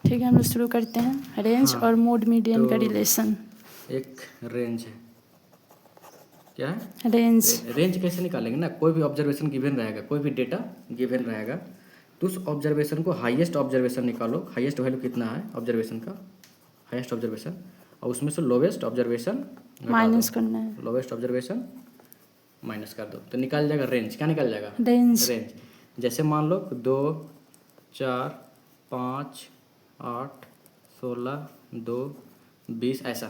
ठीक है, हम लोग शुरू करते हैं। रेंज हाँ, और मोड मीडियन का तो रिलेशन। एक रेंज है, क्या है? रेंज रेंज कैसे निकालेंगे ना, कोई भी ऑब्जर्वेशन गिवन रहेगा, कोई भी डेटा गिवन रहेगा, तो उस ऑब्जर्वेशन को हाईएस्ट ऑब्जर्वेशन निकालो, हाईएस्ट वैल्यू कितना है ऑब्जर्वेशन का, हाईएस्ट ऑब्जर्वेशन, और उसमें से लोवेस्ट ऑब्जर्वेशन माइनस करना है। लोवेस्ट ऑब्जर्वेशन माइनस कर दो, तो निकाल जाएगा रेंज। क्या निकल जाएगा? Range range. जैसे मान लो 2, 4, 5, 8, 16, 2, 20 ऐसा,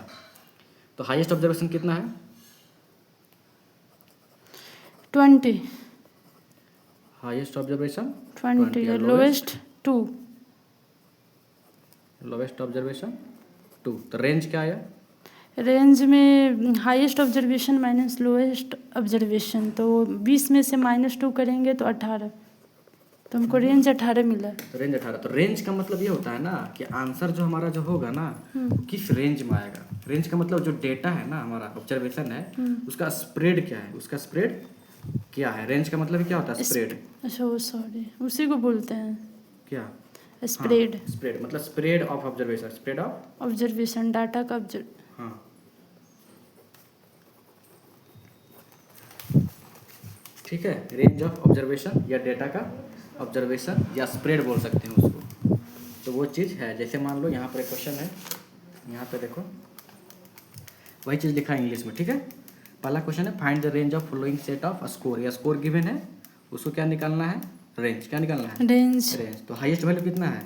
तो हाईएस्ट ऑब्जर्वेशन कितना है? 20 हाईएस्ट ऑब्जर्वेशन 20 और लोवेस्ट 2। लोवेस्ट ऑब्जर्वेशन 2, तो रेंज क्या आया? रेंज में highest observation minus lowest observation, तो 20 में से -2 करेंगे तो 18, तो हमको रेंज 18 मिला। तो रेंज 18। तो रेंज का मतलब ये होता है ना कि आंसर जो हमारा जो होगा ना, किस रेंज में आएगा। रेंज का मतलब जो डेटा है ना, हमारा ऑब्जर्वेशन है, उसका स्प्रेड क्या है, उसका स्प्रेड क्या है। रेंज का मतलब क्या होता है? स्प्रेड। अच्छा वो सॉरी, उसी को बोलते हैं क्या? स्प्रेड। हाँ, स्प्रेड मतलब spread of observation, spread of observation data का हाँ, ठीक है। रेंज ऑफ ऑब्जर्वेशन या डेटा का ऑब्जर्वेशन या स्प्रेड बोल सकते हैं उसको। तो वो चीज़ है, जैसे मान लो यहाँ पर एक क्वेश्चन है, यहाँ पे देखो वही चीज़ लिखा है इंग्लिश में, ठीक है। पहला क्वेश्चन है find the range of following set off score, या स्कोर गिवन है, उसको क्या निकालना है? रेंज। क्या निकालना है? रेंज। रेंज। तो हाईएस्ट वैल्यू कितना है?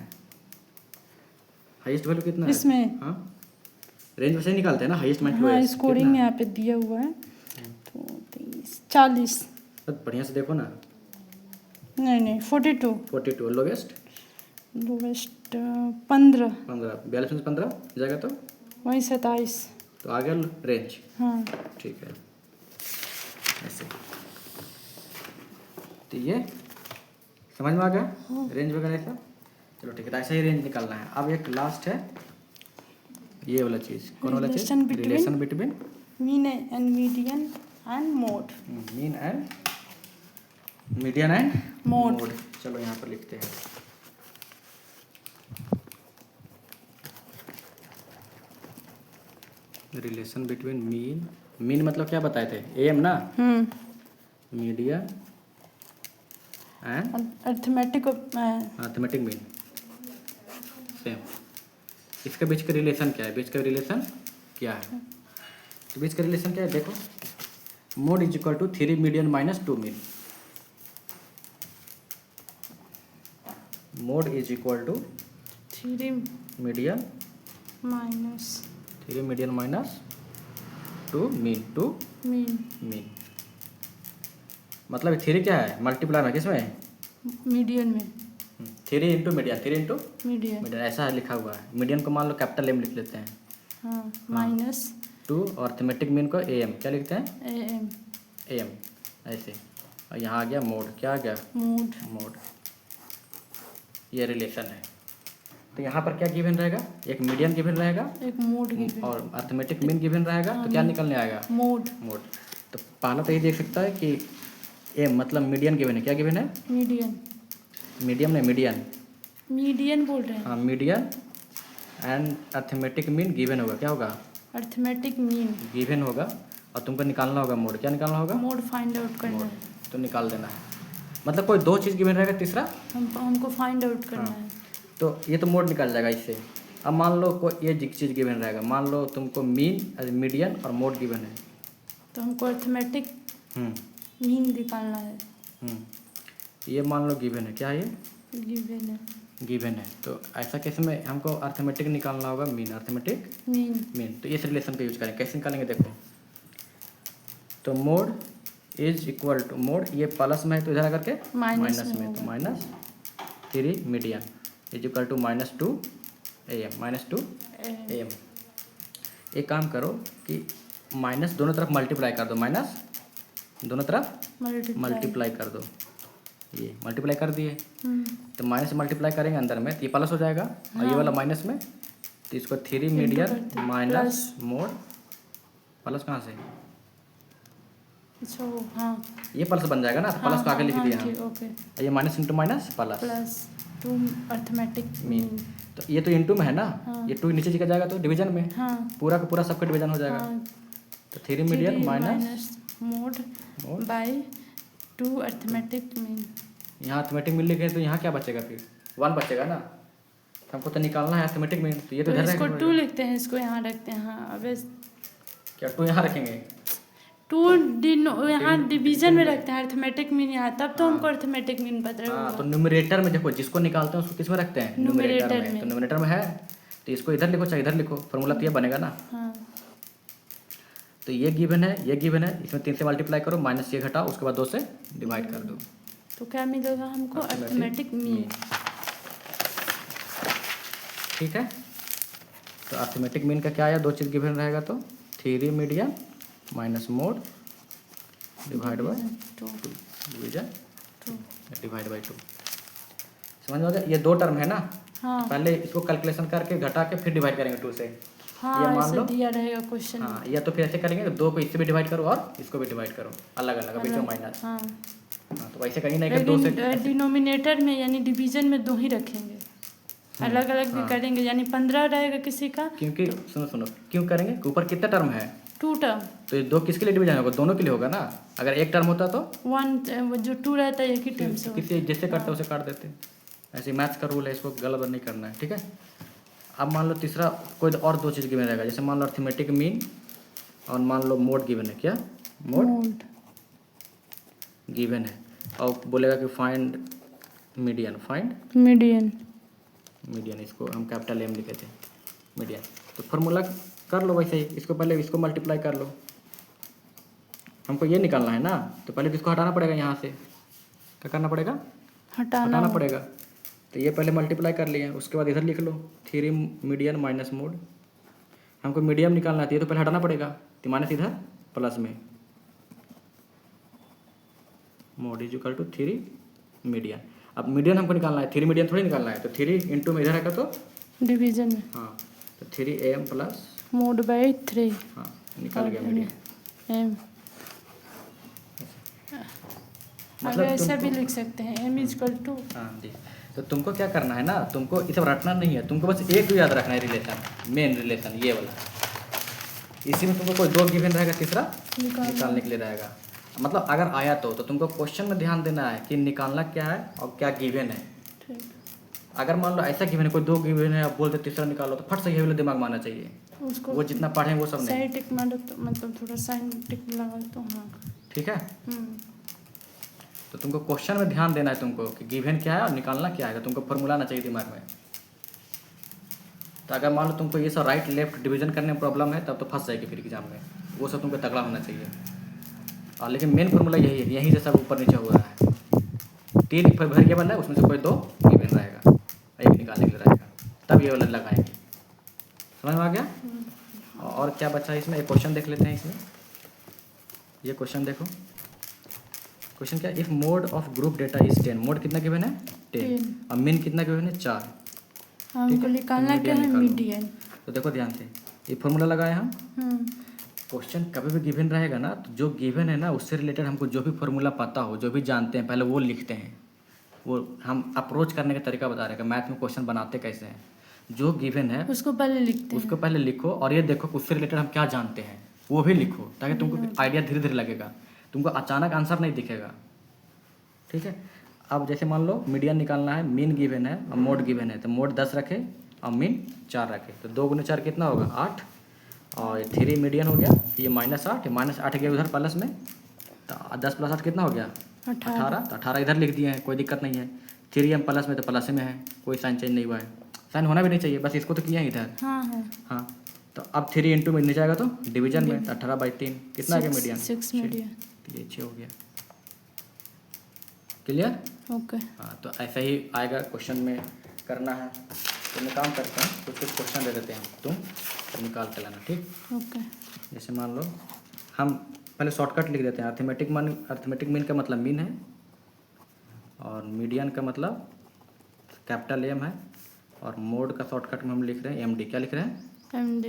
हाईएस्ट वैल्यू कितना है इसमें? हाँ, रेंज वैसे ही निकालते हैं ना, हाईएस्ट माइनस हाँ, लोएस्ट। स्कोरिंग यहाँ पे दिया हुआ है, तो 30 40। बढ़िया से देखो ना। नहीं 42। 42 लोवेस्ट लोवेस्ट 15 42 में 15 जाएगा तो वही 27। तो आ गया रेंज। हाँ ठीक है, ऐसे। तो ये समझ में आ गया रेंज वगैरह ऐसा। चलो ठीक है, तो ऐसा ही रेंज निकालना है। अब एक लास्ट है ये वाला चीज़, कौन वाला चीज़? Relation between mean and median and mode. Mean and median and mode. चलो यहाँ पर लिखते हैं। रिलेशन बिटवीन मीन, मीन मतलब क्या बताए थे? एम ना। Median and arithmetic mean, same. इसके बीच का रिलेशन क्या है? बीच का रिलेशन क्या है? तो बीच का रिलेशन क्या है देखो, mode is equal to 3 median minus 2 mean. Mode is equal to 3 median minus 3 median minus 2 mean, 2 mean. Mean मतलब 3 क्या है? मल्टीप्लाई में किसमें? मीडियन में। 3 into median, 3 into median. Median ऐसा लिखा हुआ है। मीडियन को मान लो कैपिटल एम लिख लेते हैं, हाँ माइनस 2, और अर्थमेटिक मीन को ए एम क्या लिखते हैं? एम। ए एम ऐसे। और यहाँ आ गया मोड। क्या आ गया? मोड। मोड। ये रिलेशन है। तो यहाँ पर क्या गिवन रहेगा? एक मीडियन गिवन रहेगा, एक मोड गिवन, और अर्थमेटिक मीन गिवन रहेगा। तो क्या निकलने आएगा? मोड। मोड। तो पहला तो ये देख सकता है कि एम मतलब मीडियन गिवन है। क्या गिवन है? मीडियन। मीडियम नहीं, मीडियन। मीडियन बोल रहे हैं। हाँ, median and arithmetic mean given होगा। क्या होगा? अर्थमेटिक मीन गिवन होगा, और तुमको निकालना होगा मोड। क्या निकालना होगा? मोड फाइंड आउट करना मोड। है। तो निकाल देना है, मतलब कोई 2 चीज़ गिवन रहेगा, तीसरा हमको फाइंड आउट करना हाँ। है। तो ये तो मोड निकल जाएगा इससे। अब मान लो कोई ये चीज़ गिवन रहेगा, मान लो तुमको मीन, मीडियन और मोड गिवन है, तो हमको अर्थमेटिक मीन निकालना है। ये मान लो गिवन है। क्या है ये? गिवन है। गिवन है। तो ऐसा केस में हमको अर्थमेटिक निकालना होगा, मीन, अर्थमेटिक मीन। मीन। तो इस रिलेशन का यूज करेंगे। कैसे निकालेंगे देखो, तो mode is equal to, mode ये प्लस में है तो इधर आकर के माइनस में, तो minus 3 median is equal to -2 AM, -2 AM। एक काम करो कि माइनस दोनों तरफ मल्टीप्लाई कर दो, माइनस दोनों तरफ मल्टीप्लाई कर दो। ये मल्टीप्लाई कर दिए, तो माइनस से मल्टीप्लाई करेंगे अंदर में, तो ये प्लस हो जाएगा, और ये वाला माइनस में, तो इसको 3 मीडियन माइनस मोड, प्लस कहाँ से? अच्छा हाँ, ये प्लस बन जाएगा ना, तो प्लस को आगे लिख दिया हम। ओके। ये minus into minus plus 2 arithmetic mean. तो तो ये तो इंटू में है ना, हाँ। ये 2 नीचे चला जाएगा तो डिवीजन में हाँ पूरा का पूरा सबका डिवीजन हो जाएगा। हाँ, तो 3 median minus minus mode mode by 2 arithmetic mean. यहाँ अर्थमेटिक मीन लिखे तो यहाँ क्या बचेगा फिर 1 बचेगा ना, हमको तो निकालना है अर्थमेटिक मीन, तो ये तो तो इधर इसको रखेंगे। 2 लिखते हैं, इसको यहाँ रखते हैं। हाँ अब क्या 2 यहाँ रखेंगे? 2 यहाँ डिवीजन में रखते हैं अर्थमेटिक मीन यहाँ, तब तो हमको अर्थमेटिक मीन पता हाँ, होगा। तो न्यूमरेटर में देखो जिसको निकालते हैं उसको किस में रखते हैं? न्यूमरेटर में। तो न्यूमरेटर में है तो इसको इधर लिखो चाहे इधर लिखो, फॉर्मूला तो ये बनेगा ना। हाँ तो ये गिवन है, ये गिवन है, इसमें 3 से मल्टीप्लाई करो, माइनस ये घटाओ, उसके बाद 2 से डिवाइड कर दो। तो क्या मिलेगा हमको? Arithmetic mean. ठीक है, तो अर्थमेटिक मीन का क्या आया? 2 चीज़ गिवन रहेगा तो 3 median minus mode divide by 2 division divide by 2। समझ में आ गया? ये 2 टर्म है ना। हाँ पहले इसको कैलकुलेशन करके घटा के फिर डिवाइड करेंगे 2 से। हाँ, ये मान ऐसे लो दिया रहेगा क्वेश्चन। हाँ, या तो फिर ऐसे करेंगे 2 को इससे भी डिवाइड करो और इसको भी डिवाइड करो अलग अलग, बीच में माइनस। हाँ हाँ, तो वैसे कहीं नहीं कि 2 से लेकिन डिनोमिनेटर में यानी डिवीजन में 2 ही रखेंगे, अलग अलग भी करेंगे, यानी 15 रहेगा किसी का। क्योंकि सुनो सुनो क्यों करेंगे? ऊपर कितना टर्म है? 2 टर्म। तो ये 2 किसके लिए डिवीजन होगा? दोनों के लिए होगा ना। अगर एक टर्म होता तो 1 जो 2 रहता है एक ही टर्म से। किसी जैसे करते उसे काट देते। ऐसे मैथ्स का रूल है, इसको गलत नहीं करना है। ठीक है, अब मान लो तीसरा कोई और 2 चीज़ गिवन रहेगा, जैसे मान लो अर्थमेटिक मीन और मान लो मोड गिवन है। क्या मोड गिवन है और बोलेगा कि find median, find median. Median, इसको हम कैपिटल एम लिखे थे मीडियन। तो फॉर्मूला कर लो वैसे ही, इसको पहले इसको मल्टीप्लाई कर लो, हमको ये निकालना है ना। तो पहले इसको हटाना पड़ेगा यहाँ से, क्या करना पड़ेगा? हटाना पड़ेगा। तो ये पहले मल्टीप्लाई कर लिए, उसके बाद इधर लिख लो 3 मीडियन माइनस मोड। हमको मीडियम निकालना है तो पहले हटाना पड़ेगा, तो माइनस इधर प्लस में mode is equal to 3 median. अब मीडियन हमको निकालना है, 3 मीडियन थोड़ी निकालना है, तो 3 इंटू में इधर आएगा तो डिवीजन में। हाँ, तो 3 AM प्लस मोड बाई 3 हाँ निकल गया मीडियन। एम। मतलब ऐसा भी लिख सकते हैं m इक्वल टू। हाँ जी, तो तुमको क्या करना है ना, तुमको ये सब रटना नहीं है, तुमको बस एक तो याद रखना है रिलेशन, मेन रिलेशन ये वाला। इसी में तुमको कोई 2 गिवन रहेगा, तीसरा निकालने के लिए रहेगा। मतलब अगर आया तो तुमको क्वेश्चन में ध्यान देना है कि निकालना क्या है और क्या गिवन है। ठीक। अगर मान लो ऐसा गिवन है, कोई 2 गिवन है, आप बोलते तीसरा निकालो, तो फट से ये वाला दिमाग मारना चाहिए। उसको वो जितना पढ़े वो सब नहीं। साइन टिक मारो तो मतलब थोड़ा साइन टिक लगा तो हाँ। ठीक है, तो तुमको क्वेश्चन में ध्यान देना है तुमको कि गिवन क्या है और निकालना क्या है, तो तुमको फॉर्मूला आना चाहिए दिमाग में। तो अगर मान लो तुमको ये सब राइट लेफ्ट डिवीजन करने में प्रॉब्लम है, तब तो फंस जाएगी फिर एग्जाम में। वो सब तुमको तगड़ा होना चाहिए। और लेकिन मेन फॉर्मूला यही है, यहीं से सब ऊपर नीचे हो रहा है। 3 वेरिएबल है, उसमें से कोई 2 गिवन रहेगा, एक निकालने के लिए रहेगा, तब ये वाला लगाएंगे। समझ में आ गया? और क्या बचा है इसमें? एक क्वेश्चन देख लेते हैं इसमें। ये क्वेश्चन देखो, क्वेश्चन क्या? If mode of group data is 10, mode कितना गिवन है? 10, और मीन कितना गिवन है? 4। हमको निकालना क्या है? मीडियन। तो देखो ध्यान से, ये फॉर्मूला लगाए हम। क्वेश्चन कभी भी गिवन रहेगा ना, तो जो गिवन है ना उससे रिलेटेड हमको जो भी फॉर्मूला पता हो, जो भी जानते हैं, पहले वो लिखते हैं। वो हम अप्रोच करने का तरीका बता रहे हैं, मैथ में क्वेश्चन बनाते कैसे हैं। जो गिवन है उसको पहले लिखते हैं, उसको पहले लिखो, और ये देखो उससे रिलेटेड हम क्या जानते हैं वो भी लिखो, ताकि तुमको आइडिया धीरे धीरे लगेगा, तुमको अचानक आंसर नहीं दिखेगा। ठीक है, अब जैसे मान लो मीडियन निकालना है, मीन गिवन है और मोड गिवन है, तो मोड 10 रखे और मीन 4 रखे, तो 2 गुने 4 कितना होगा? 8, और 3 मीडियन हो गया, ये -8, -8 गया उधर प्लस में, तो 10 + 8 कितना हो गया? 18। तो 18 इधर लिख दिए हैं, कोई दिक्कत नहीं है। 3 हम प्लस में तो प्लस में है, कोई साइन चेंज नहीं हुआ है, साइन होना भी नहीं चाहिए, बस इसको तो किया है इधर। हाँ, तो अब 3 इंटू में नीचे जाएगा तो डिवीजन में, तो 18/3 कितना आ गया? मीडियन 6 मीडियन, ये 6 हो गया। क्लियर? ओके। हाँ, तो ऐसा ही आएगा क्वेश्चन में करना है। तो मैं काम करता हूँ, कुछ क्वेश्चन दे देते हैं, तुम निकाल के लाना। ठीक, ओके। जैसे मान लो हम पहले शॉर्टकट लिख देते हैं। अर्थमेटिक मीन का मतलब मीन है, और मीडियन का मतलब कैपिटल M है, और मोड का शॉर्टकट में हम लिख रहे हैं MD। क्या लिख रहे हैं? MD।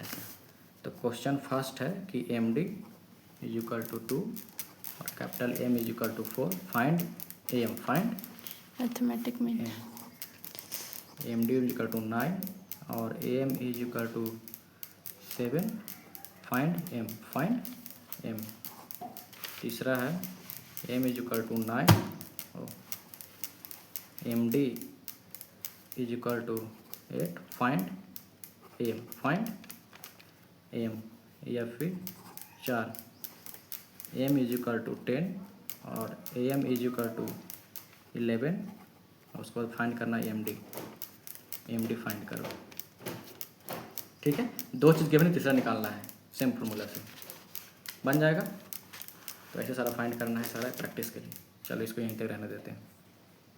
ऐसा, तो क्वेश्चन फर्स्ट है कि MD इज इक्वल टू 2 और capital M is equal to 4, find AM, find arithmetic mean. M D is equal to 9 और A M is equal to 7, find M. तीसरा है एम इज इक्वल टू 9 और M D is equal to 8, find M. या फिर 4 M is equal to 10 और A M is equal to 11 और उसके बाद फाइंड करना एम डी फाइंड करो। ठीक है, 2 चीज़ गिवन है, तीसरा निकालना है सेम फार्मूला से, बन जाएगा। तो ऐसे सारा फाइंड करना है सारा प्रैक्टिस के लिए। चलो इसको यहीं तक रहने देते हैं।